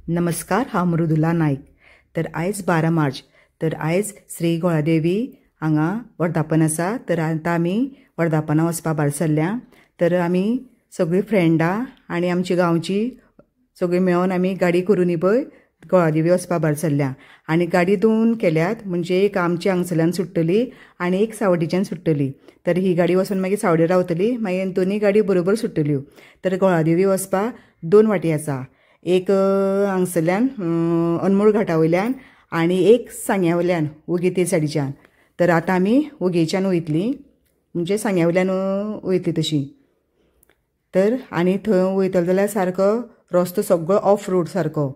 नमस्कार, हांव मृदुला नायक. तर आयज 12 मार्च. तर आयज श्री गोळादेवी हांगा वर्धापन आसा. तर आतां आमी वर्धापना वचपा भायर सरल्या. तर आमी सगळीं फ्रेंडां आनी आमची गांवची सगळीं मेळोन आमी गाडी करून ही पळय गोळादेवी वचपा भायर सरल्या. आनी गाडी दोन केल्यात, म्हणजे एक आमची हांगसरल्यान सुट्टली आनी एक सावड्डेच्यान सुट्टली. तर ही गाडी वचून मागीर सावड्डेर रावतली, मागीर दोनूय गाडी बरोबर सुट्टल्यो. तर गोळादेवी वचपा दोन वाटी आसा, एक हांगसरल्यान अनमोल घाटा वयल्यान आनी एक सांग्या वयल्यान ओगी ते सायडीच्यान. तर आतां आमी ओगेच्यान वयतलीं, म्हणजे सांग्या वयल्यान वयतलीं तशीं. तर आनी थंय वयतलो जाल्यार सारको रस्तो सगळो ऑफ रोड सारको.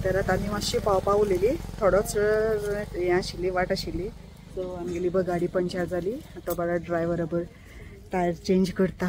तर आतां आमी मातशी पावपा उरलेली, थोडोच हें आशिल्ली वाट आशिल्ली, सो आमगेली गाडी पंक्चर जाली. तो बरो ड्रायव्हर बरोबर टायर चेंज करता.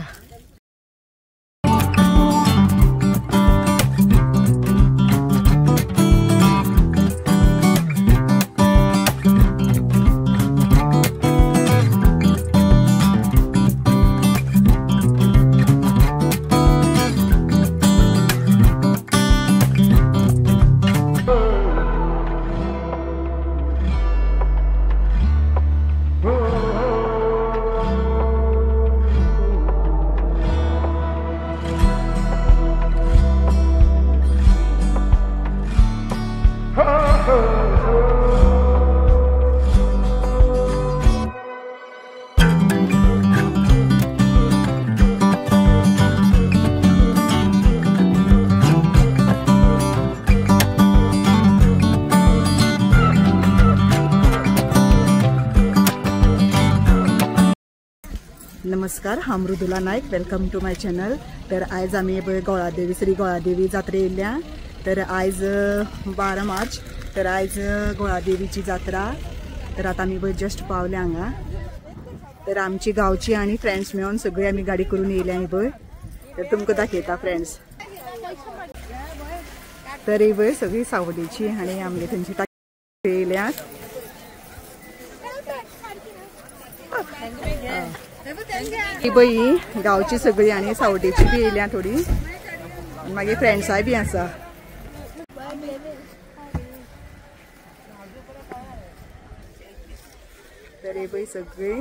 नमस्कार, हांव Mridula Nayak. Welcome to my channel. तर आयज आमी गोळादेवी श्री गोळादेवी जात्रे येयल्या. तर आयज 12 मार्च. तर आयज गोळादेवीची जात्रा. तर आतां आमी जस्ट पावले हांगा. तर आमची गांवची आनी फ्रेंड्स मेळून सगळी आमी गाडी करून येयल्या ही तर तुमकां दाखयता फ्रेंड्स. तर ही सगळी सावडेची आनी आमगे थंयची येयल्यात. ही बई गांवची सगळी आनी सावडेची बी येयल्या थोडी. मागीर फ्रेंड्साय बी आसा. तर ही बई सगळी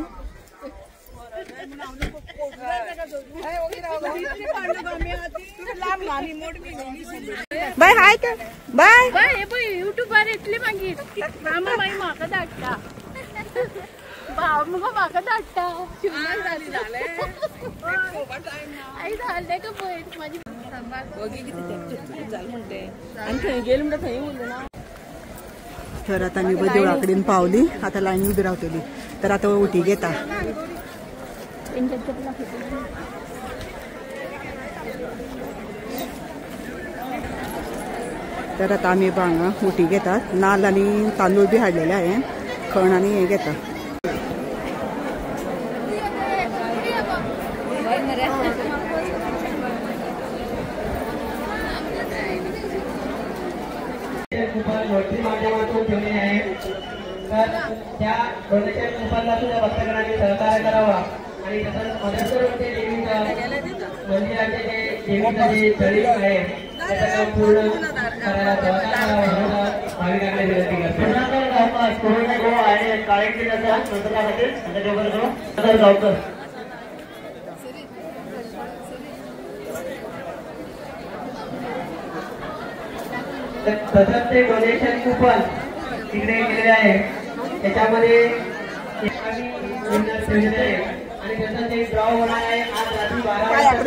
बाय हाय कर बाय बाय युट्यूबार येतली मागीर मामा मागीर म्हाका धाडटा. भाव मुगो म्हाका धाडटा. आई धाडले का पळय माझी तर आता मी देवळा कडेन पावली. आता लायनी उभी रावतली. तर आता उटी घेता. तर आता आम्ही हांगा उटी घेतात. नाल्ल आनी तांदूळ बी हाडलेले आहे. खण आनी हे घेता. लॉटरी माध्यमातून ठेवले आहे. तर त्या डोनेशन कुपनला सुद्धा भक्तगणांनी सहकार्य करावा. आणि तसंच मदरसोरमध्ये देवीचं मंदिराचे जे देवीचं जे तळी आहे त्याचं काम पूर्ण करायला सहकार्य करावा भाविकांना विनंती करतो. आणि काळेची गावकर तसंच ते डोनेशन कुपन तिकडे गेलेले आहे. त्याच्यामध्ये आणि तसंच ते ड्रॉ होणार आहे आज रात्री 12 वाजता.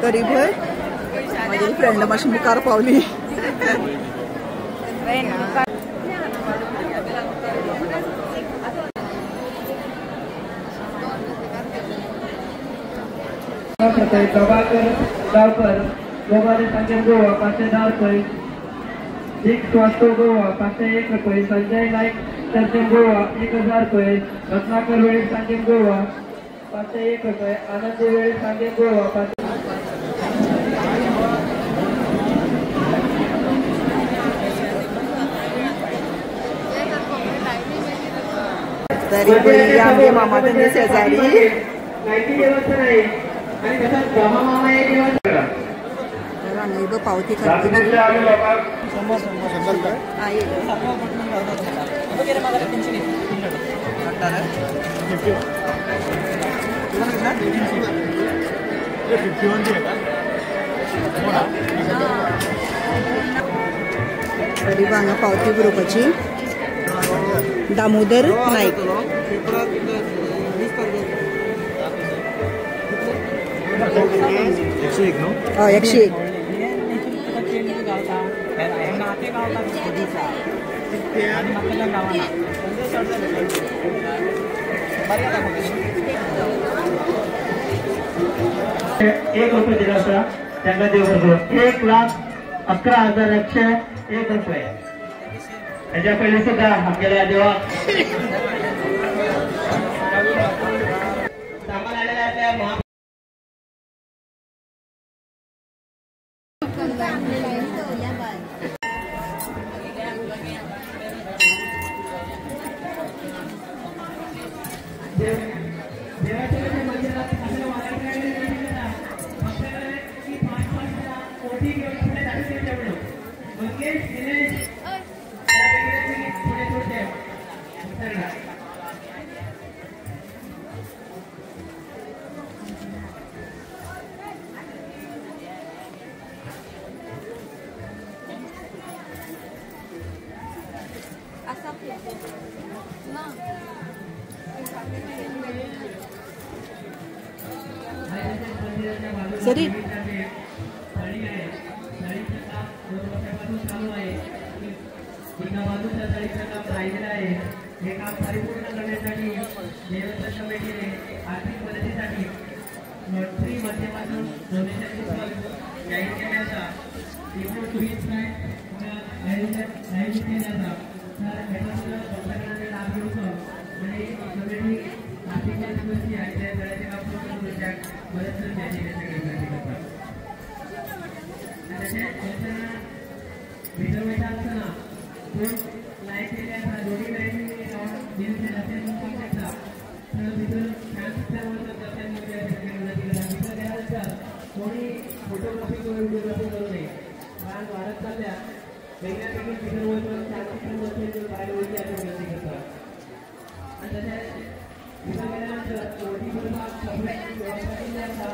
तरी भय माझी फ्रेंड मातशी मुखार पावली. प्रभाकर गावकर गोवारे संजय गोवा 510 रुपये. दिक स्वास्थ्य गोवा 501 रुपये. संजय नाईक संजय गोवा 1000 रुपये. रत्नाकर वेळी संजय गोवा 501 रुपये. आनंद वेळी संजय गोवा तरी आमगे मामा त्यांनी शेजारी माहिती व्यवस्था नाही. आणि तसंच मामा मामा एक व्यवस्था पावती तरी हांगा पावती बरोवपाची. दामोदर नाईक. 101 न्हू. 101. ₹1 दिला होता त्यांना देऊ 1,11,101 रुपये. त्याच्या पहिले सुद्धा आपल्याला जेव्हा सामान आलेला आपल्या सरी हे काम परिपूर्ण करण्यासाठी देवस्थान कमिटीने आर्थिक मदतीसाठी फ्री माध्यमातून डोनेशन जाहीर केल्याचा आयोजित केल्याचा तर याचा भक्तांना लाभ मिळतो आणि कमिटी आर्थिक मदतीची आहे त्या गळ्याचे काम पूर्ण मदत द्यायची रिझर्वेशन असताना दोन लाईट केल्या दोन्ही लाईन कोणी फोटोग्राफी किंवा व्हिडिओग्राफी करू नये कारण वाढत चालल्या वेगळ्यापैकी फिटरवर बाहेर होती अशी विनंती करतात. आणि त्याच्या तिथं गेल्यानंतर ओटीवर व्यवस्था केली असता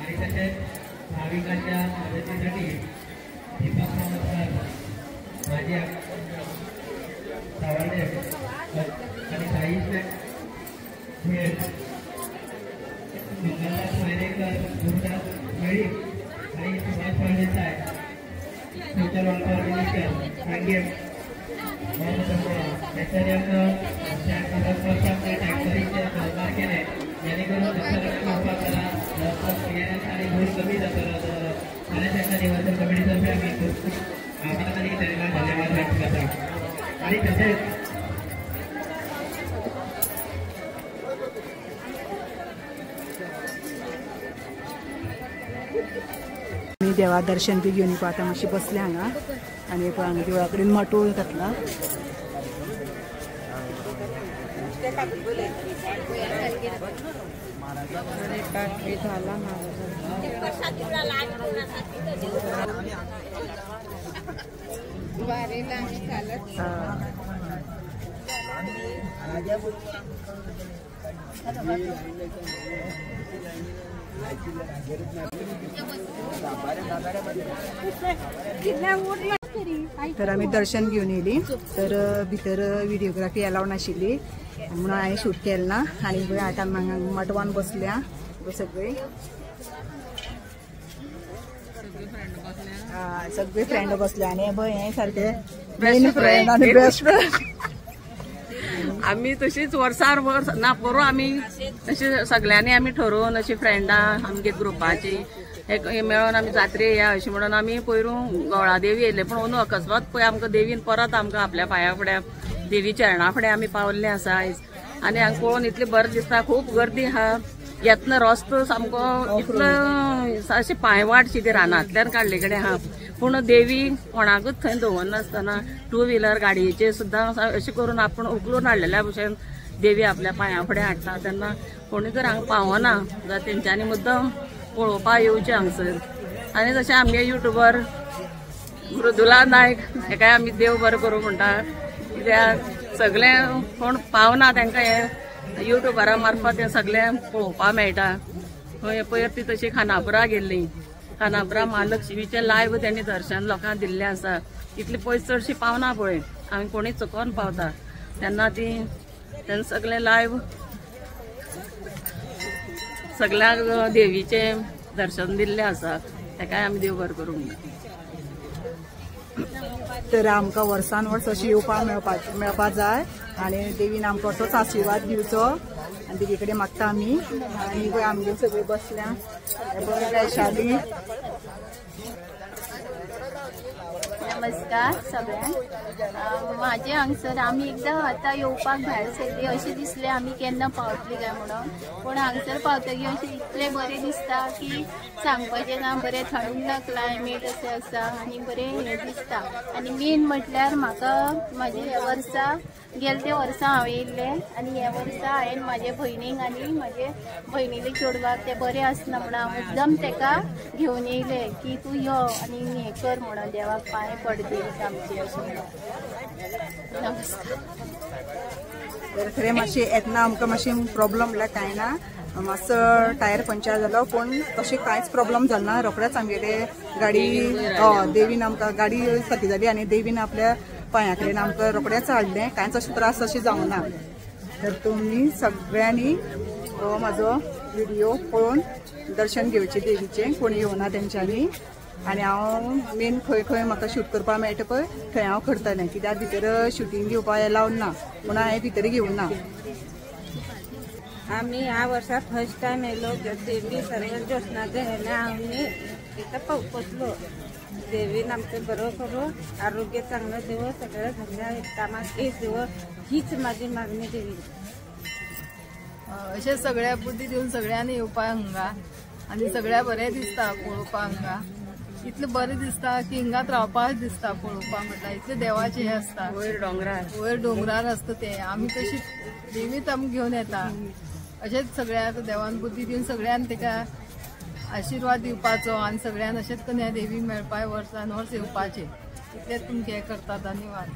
आणि भाविकांच्या मदतीसाठी दीपक माझे सावरदेव आणि साईश मंगलदास मायरेकर गुरुदास मळी आणि सुभाष पांडेसाहेब फ्युचर वाल्पर मिनिस्टर सांगेम टॅक्टरीचे सहकार केले जेणेकरून आणि भूल कमी जातो निवर्तन कमिटीतर्फे आम्ही त्यांना धन्यवाद व्यक्त करतो. आणि तसेच आमी देवा दर्शन बी घेवन आता मातशें बसले हांगा आनी पळय हांगा देवळा कडेन माटोळ घातला तर आम्ही दर्शन घेऊन येली तर भितर व्हिडिओग्राफी अलाउड नाशिल्ली म्हणून हांवें शूट केलें ना आनी आतां मटवान बसल्या सगळे सगळे फ्रेंड बसले आनी हे सारखे मेन फ्रेंड आनी बेस्ट फ्रेंड आम्ही तशीच वर्सार वर्स ना करू आम्ही अशी सगळ्यांनी आम्ही ठरवून अशी फ्रेंडा आमगे ग्रुपाची एक मेळून आम्ही जात्रे या अशी म्हणून आम्ही पयरूं गवळादेवी येयले पण अंदू अकस्मात पळय आमकां देवीन परत आमकां आपल्या पांया फुड्या देवी चरणा फुडें आमी पावल्ले आसा आयज आनी हांगा पळोवन इतलें बरें दिसता खूब गर्दी आहा येतना रस्तो सामको इतलो अशें पांयवाट शी ती रानांतल्यान काडले कडेन आहा पूण देवी कोणाकूच थंय दवरनासतना 2 व्हिलर गाडयेचेर सुद्दां अशें करून आपण उखलून हाडलेल्या भशेन देवी आपल्या पांया फुडें हाडटा तेन्ना कोणी जर हांगा पावना जाल्यार तेंच्यांनी मुद्दम पळोवपा येवचें हांगसर आनी जशें आमगे युट्यूबर मृदुला नायक हेकाय आमी देव बरें करूं म्हणटा कित्याक सगळे कोण पावना तांकां हे युट्यूबरा मार्फत हे सगळें पळोवपा मेळटा खंय पयर ती तशी खानापुरा गेल्ली खानापुरा महालक्ष्मीचे लायव्ह त्यांनी दर्शन लोकांक दिल्लें आसा इतली पयस चडशी पावना पळय हांवें कोणी चुकोवन पावता तेन्ना ती तेन्ना सगळें लायव्ह सगळ्याक देवीचे दर्शन दिल्लें आसा तेकाय आमी देव बरें करूंक ना तर आमकां वर्सान वर्स अशी येवपाक मेळपा जाय आनी देवीन आमकां असोच आशिर्वाद दिवचो आनी देवी कडेन मागता आमी आनी पळय आमगे सगळीं बसल्या बरें वैशाली नमस्कार सगळ्यांक माझे हांगसर आमी एकदां आतां येवपाक भायर सरली अशें दिसलें आमी केन्ना पावतली काय म्हणून पूण हांगसर पावतकीर अशें इतलें बरें दिसता की सांगपाचें ना बरें थंड क्लायमेट अशें आसा आनी बरें हें दिसता आनी मेन म्हटल्यार म्हाका म्हाजे ह्या वर्सा गेल्या त्या वर्सा हांव येयल्लें आनी ह्या वर्सा हांवें म्हाजे भयणीक आनी म्हाजे भयणीले चेडवाक तें बरें आसना म्हणून हांव मुद्दम तेका घेवन येयलें की तूं यो आनी हें कर म्हणून देवाक पांय पडते आमचे अशें नमस्कार तर खरें मातशें येतना आमकां मातशें प्रॉब्लम म्हणल्यार कांय ना मातसो टायर पंक्चर जालो पूण तशें कांयच प्रॉब्लम जालो ना रोखडेंच आमगेले गाडी देवीन आमकां गाडी सारकी जाली आनी देवीन आपल्या पांया कडेन आमकां रोखडेंच हाडलें कांयच अशें त्रास अशें जावं ना तर तुमी सगळ्यांनी हो म्हाजो व्हिडिओ पळोवन दर्शन घेवचें देवीचें कोणी येवना तेंच्यांनी आनी हांव मेन खंय खंय म्हाका शूट करपाक मेळटा पळय थंय हांव करतलें कित्याक भितर शुटींग घेवपाक अलावड ना पूण हांवें भितर घेवं ना आम्ही ह्या वर्षात फर्स्ट टाइम येलो देवी सर्व ज्योत्नाचे ह्याने आम्ही इथं पोचलो देवीन आमचं बरं करू आरोग्य चांगलं देव सगळ्या सगळ्या कामात एक देव हीच माझी मागणी देवी अशें सगळ्या बुद्धी दिवन सगळ्यांनी येवपाक हांगा आनी सगळ्या बरें दिसता पळोवपाक हांगा इतलें बरें दिसता की हिंगात रावपाक दिसता पळोवपाक म्हटल्यार इतलें देवाचें हें आसता वयर डोंगरार आसता तें आमी तशी देवीत आमी घेवन येता अशेंच सगळ्याक देवान बुद्धी दिवन सगळ्यान तेका आशिर्वाद दिवपाचो आनी सगळ्यान अशेंच करून ह्या देवीक मेळपाक वर्सान वर्स येवपाचें इतलेंच तुमकां हें करता धन्यवाद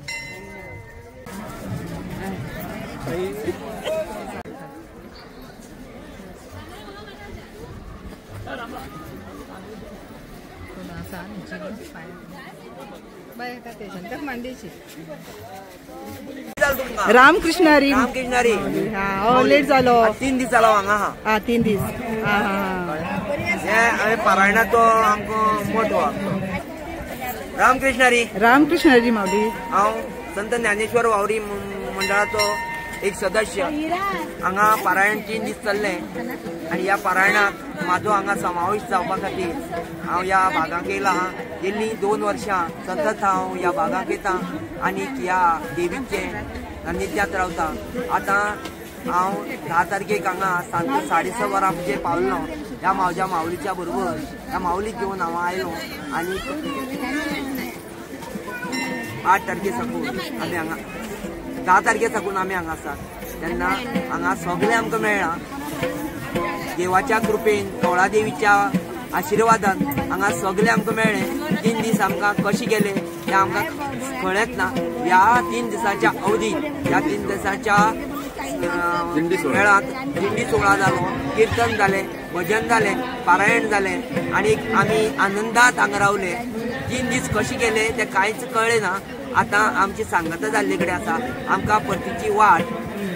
रामकृष्ण हरी रामकृष्णारी लेट जालो 3 दीस जालो हांगा हा 3 दीस हांवें पारायणाचो आमकां मोठो रामकृष्णारी रामकृष्ण हरी माऊली हांव संत ज्ञानेश्वर वावरी मंडळाचो एक सदस्य हांगा पारायण 3 दीस चल्ले आनी ह्या पारायणाक म्हाजो हांगा समावेश जावपा खातीर हांव ह्या भागांक येयला गेल्लीं 2 वर्सां सतत हांव ह्या भागांक येता आनी ह्या देवीचे नित्यात रावता आतां हांव 10 तारखेक हांगा सांजचे 6:30 वरांचेर पावलो ह्या म्हाज्या माऊलीच्या बरोबर ह्या माऊलीक घेवन हांव आयलो आनी 8 तारखे साकून आमी हांगा 10 तारखे साकून आमी हांगा आसात तेन्ना हांगा सगळे आमकां मेळ्ळा देवाच्या कृपेन कवळादेवीच्या आशिर्वादान हांगा सगळे आमकां मेळ्ळे 3 दीस आमकां कशे गेले ते आमकां कळत ना ह्या 3 दिसाच्या अवधीत ह्या 3 दिसाच्या मेळात दिंडी सोहळा जालो कीर्तन जालें भजन जालें पारायण जालें आनी आमी आनंदात हांगा रावले 3 दीस कशे गेले ते कांयच कळ्ळें ना आतां आमची सांगता जाल्ले कडेन आसा आमकां परतीची वाट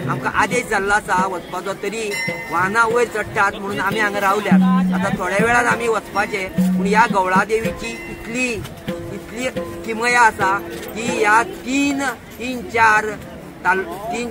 आमकां आदेश जाल्लो आसा वचपाचो तरी वाहनां वयर चडटात म्हणून आमी हांगा रावल्यात आतां थोड्या वेळान आमी वचपाचे पूण ह्या गवळादेवीची इतली किमया आसा की ह्या तीन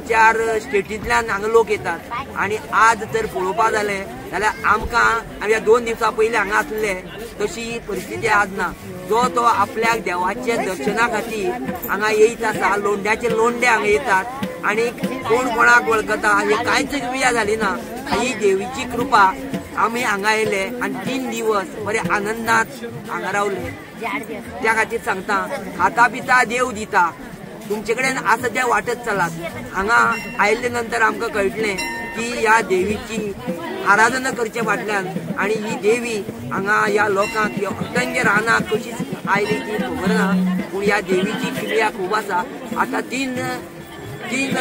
चार स्टेटींतल्यान हांगा लोक येतात आनी आज जर पळोवपाक जालें जाल्यार आमकां आमी 2 दिवसां पयलीं हांगा आसले तशी परिस्थिती आज ना जो तो आपल्याक देवाचे दर्शना खातीर हांगा येयत आसा लोंड्याचे लोंडे हांगा येतात आनी कोण कोणाक वळखता हे कांयच विया जाली ना ही देवीची कृपा आमी हांगा येयले आनी 3 दिवस बरे आनंदात हांगा रावले त्या खातीर सांगता खाता पिता देव दिता तुमचे कडेन आसा ते वाटत चलात हांगा आयिल्ले नंतर आमकां कळटलें की ह्या देवीची आराधना करचे फाटल्यान आनी ही देवी हांगा ह्या लोकांक तांचे रानाक कशी आयली ती खबर ना पूण ह्या देवीची किमया खूब आसा आतां 3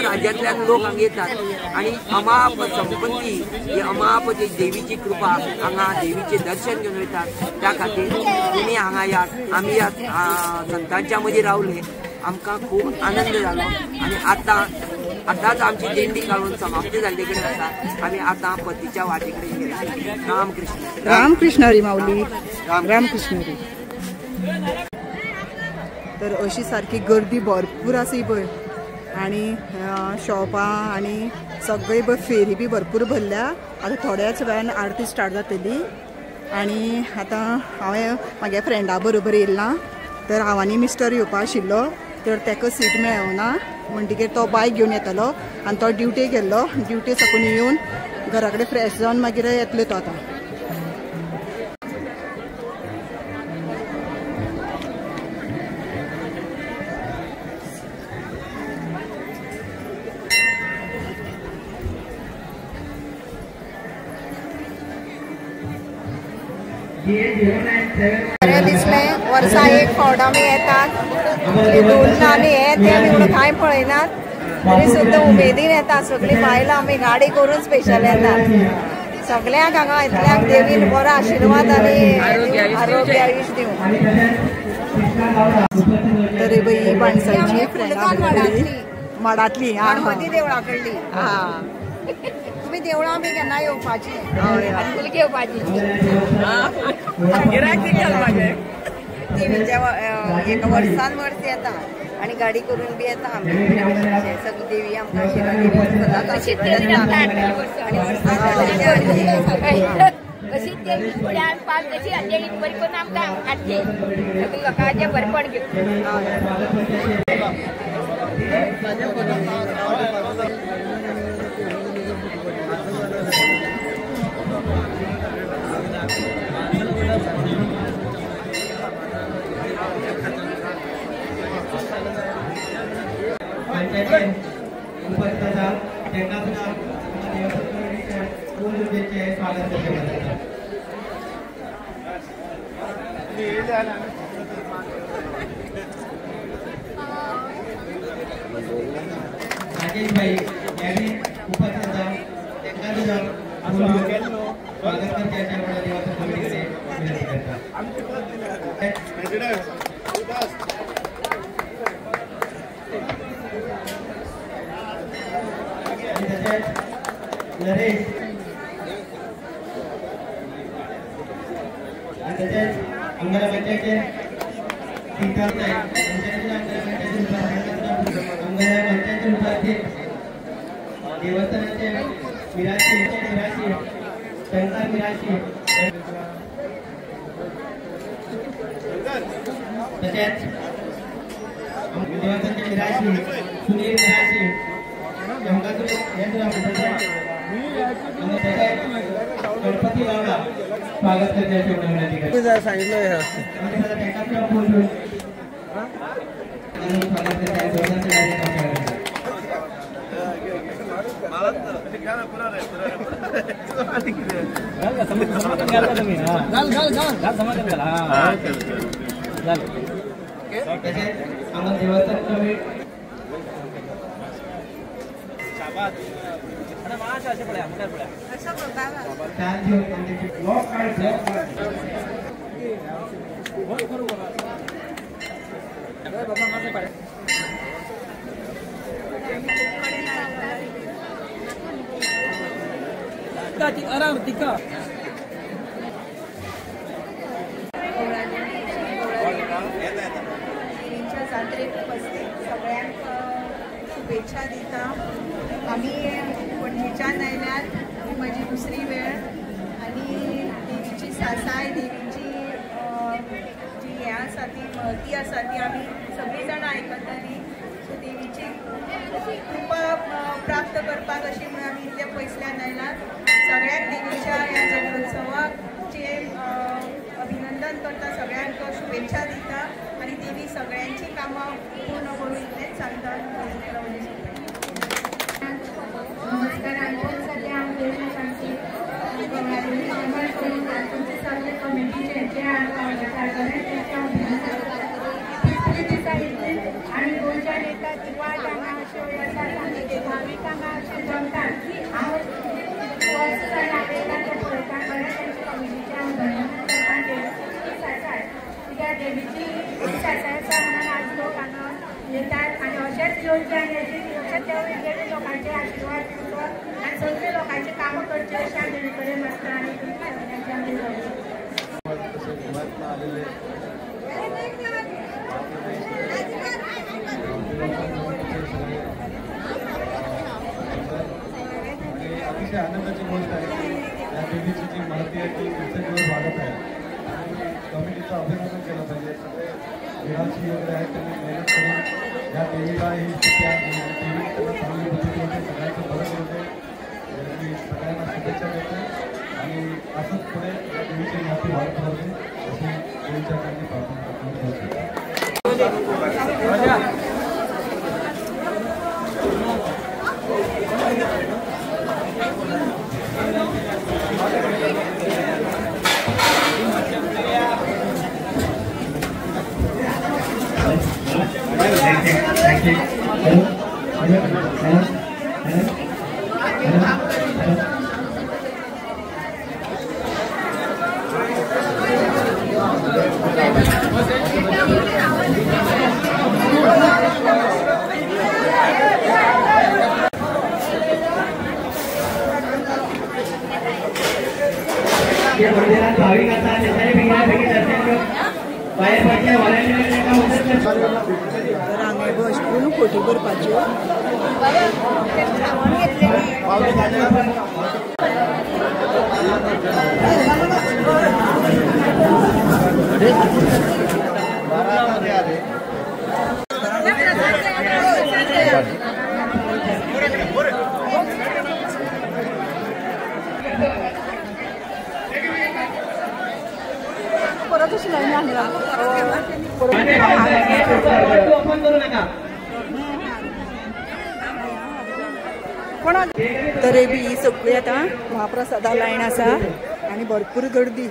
राज्यांतल्यान लोक हांगा येतात आनी अमाप संपत्ती ही अमाप देवीची कृपा हांगा देवीचे दर्शन घेवन वयतात त्या खातीर तुमी हांगा यात आमी ह्या संतांच्या मदीं रावले आमकां खूब आनंद जालो आनी आतांच आमची दिंडी काडून समाप्ती जाल्ले कडेन आसा आमी आतां पतीच्या वाटे कडेन गेले रामकृष्ण हरी माऊली रामकृष्ण हरी तर अशी सारकी गर्दी भरपूर आसा पळय आनी शॉपां आनी सगळी फेरी बी भरपूर भरल्या आतां थोड्याच वेळान आरती स्टार्ट जातली आनी आतां हांवें म्हागे फ्रेंडा बरोबर येयलां तर हांव आनी मिस्टर येवपा आशिल्लो तर ताका सीट मेळना म्हणटकीर तो बायक घेवन येतलो आनी तो ड्युटेक गेल्लो ड्युटी साकून येवन घरा कडेन फ्रेश जावन मागीर येतलो तो आतां बरें दिसलें वर्सा एक फावट आमी येतात धुल्ल आनी हे ते आमी म्हणून कांय पळयनात तरी सुद्दां उमेदीन येता सगळीं बायलां आमी गाडी करून स्पेशल येतात सगळ्यांक हांगा इतल्यांक देवीन बरो आशिर्वाद आनी आरोग्य आयुश्य दिवं तर ही माणसाची माडांतली गणपती देवळा कडली तुमी देवळां बी केन्ना येवपाची फुलकी येवपाची देवीच्या एका वर्सान वर्स येता आनी गाडी करून बी येता आमी सगळी देवी आमकां अशीच देवी फुड्यान पाक कशी देवी बरी करून आमकां हाडची सगळी लोकांचें बरेपण घेवन राजेश भाई यांनी उपस्थित स्वागत करण्याच्या देवाच्या कमिटीकडे विनंती करतात नरेश आणि तसेच अंगारा पंचायतचे टीचर पंचायतचे उपाध्यक्ष देवस्थानाचे मिराशी शंकर मिराशी तसेच देवस्थानाचे मिराशी सुनील मिराशी गणपती बाबा स्वागत करण्याची विनंती करतो सांगितलं स्वागत जात्रेक सगळ्यांक शुभेच्छा दिता. आम्ही पणजेच्यान आयल्यात, ही म्हजी दुसरी वेळ आनी देवीची सासाय, देवीची जी हें आसा ती महती आसा ती आमी सगळीं जाणां आयकताली. सो देवीची कृपा प्राप्त करपाक अशी म्हणून आमी इतल्या पयसल्यान आयल्यात. सगळ्यांक देवीच्या ह्या जन्मोत्सवाचे अभिनंदन करता, सगळ्यांक शुभेच्छा दिता आणि देवी सगळ्यांची कामां पूर्ण करून इतलेंच सांगता. नमस्कार. आमच्या सध्या आमचे सगळे कमिटीचे जे आणि दोन चार येतात किंवा त्यांना असे भाविकांना असे जमतात. त्या देवीची सासायचा म्हणून आज लोक येतात आणि अशाच योजना वेगवेगळे लोकांचे आशीर्वाद घेतो आणि सगळे लोकांची कामं करचे अशा देवीकडे बसतात आणि अतिशय आनंदाची गोष्ट आहे. या देवीची जी महती आहे ती दिवसेंदिवस वाढत आहे. कमिटीचं अभिनंदन केलं पाहिजे. सगळे विराशी वगैरे आहेत त्यांनी मेहनत करून या देवीला ही देवी त्यांना चांगली बुद्धी होते, सगळ्यांचं बरं होते. मी सगळ्यांना शुभेच्छा देतो आणि असंच पुढे या देवीची महती वाढत राहते अशी देवीच्या खाली प्रार्थना करतो. रांगे बसपून फोटो करपाच्यो. परत अशी लाईन आणला तरी बी ही सगळी आता महाप्रसादा लायन आसा आणि भरपूर गर्दी.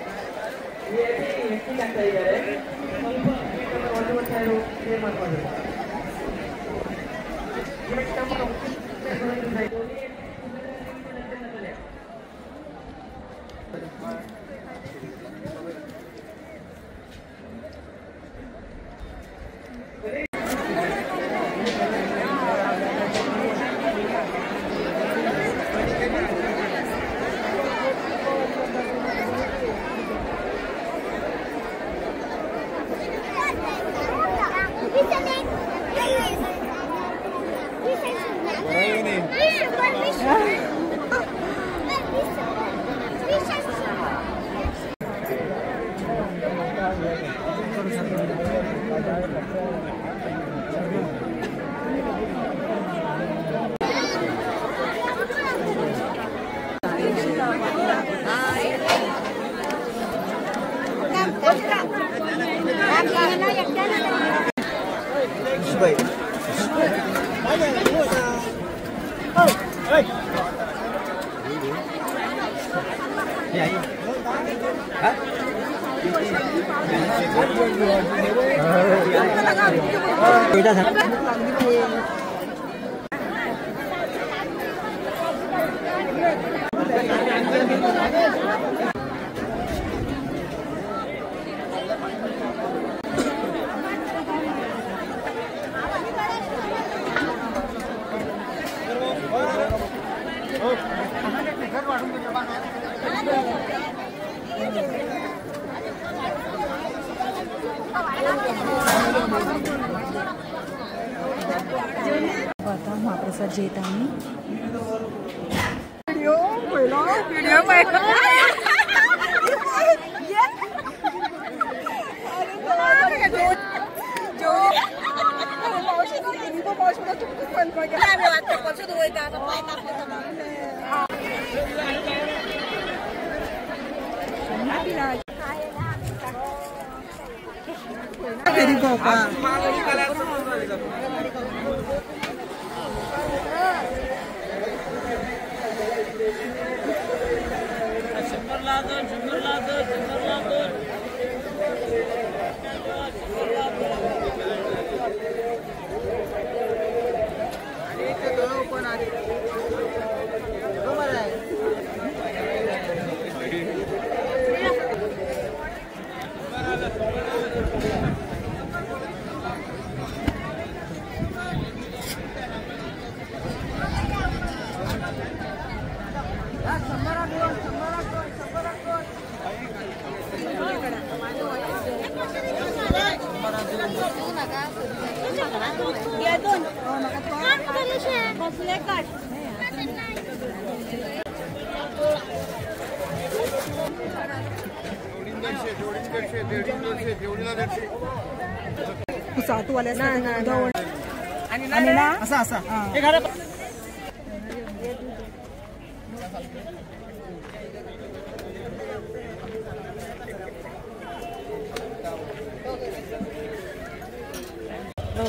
आता महाप्रसाद जेत आम्ही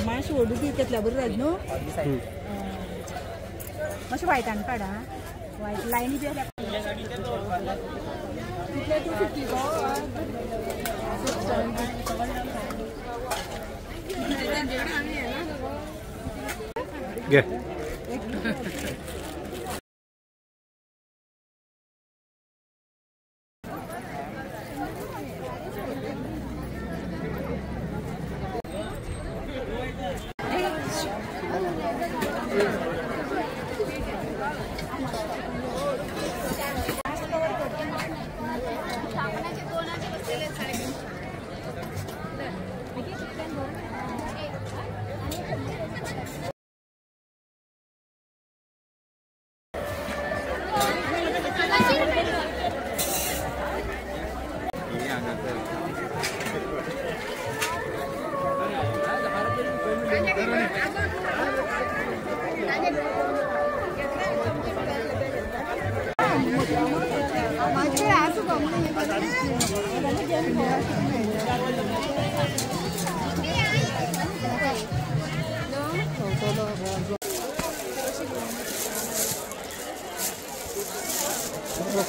मातशें ओडू दी घेतल्या बरोबर राज न्हू मातशें वायटान काडा वायट लायनी बी घे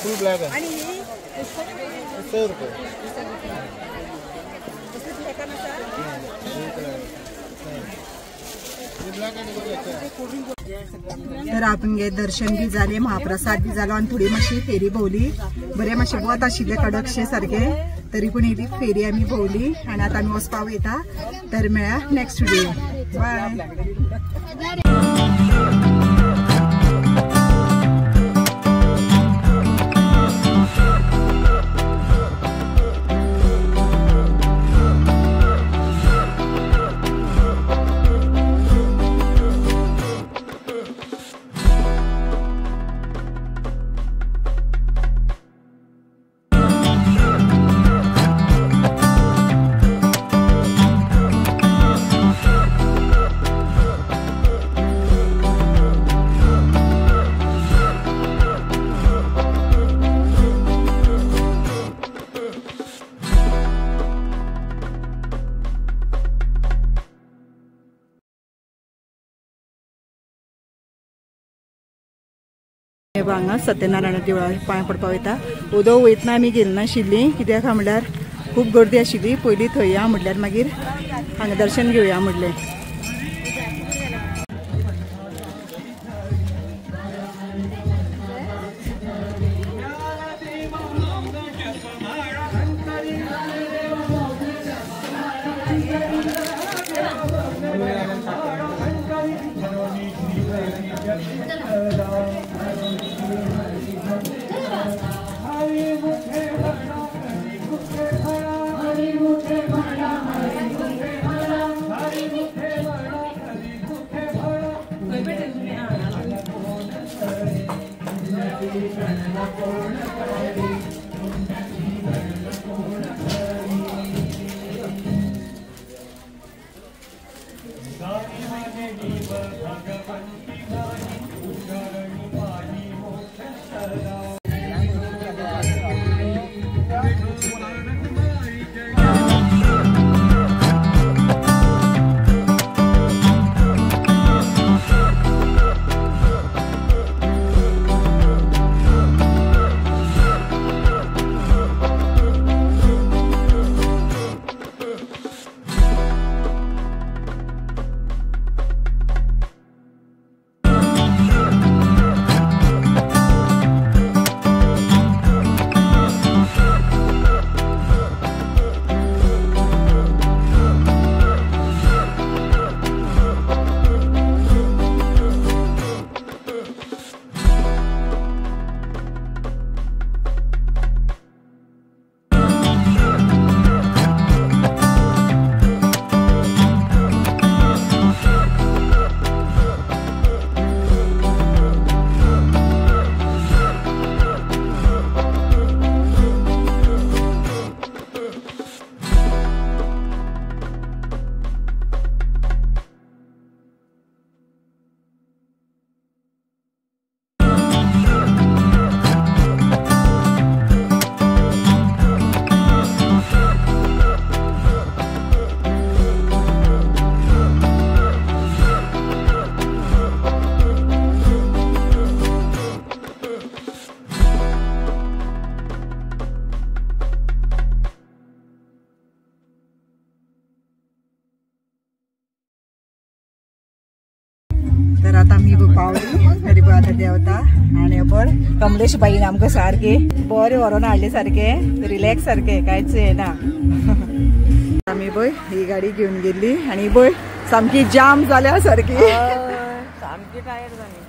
फुल ब्लॅक आहे आणि 100 रुपये तर आपण गे दर्शन बी जाले महाप्रसाद बी जालो आणि थोडी मातशी फेरी भोवली बरे मातशे वत आशिल्ले कडकशे सारखे तरी पण एक फेरी आम्ही भोवली आणि आता आम्ही वचपाक वयता तर मेळ्या नेक्स्ट व्हिडिओ बाय हांगा सत्यनारायण देवळा पांय पडपाक वयता. उदक वयतना आमी गेली नाशिल्ली कित्याक म्हणल्यार खूब गर्दी आशिल्ली. पयलीं थंय या म्हटल्यार मागीर हांगा दर्शन घेवया म्हटलें. तर आता आम्ही पावली हरिपाद देवता आणि पण कमलेश बाईन आमकां सारखे बरे व्हरोन हाडले सारखे रिलॅक्स सारखे कांयच येना. आमी पळय ही गाडी घेवन गेल्ली आणि पळय सामकी जाम जाल्या सारखी सामकी टायर जाली.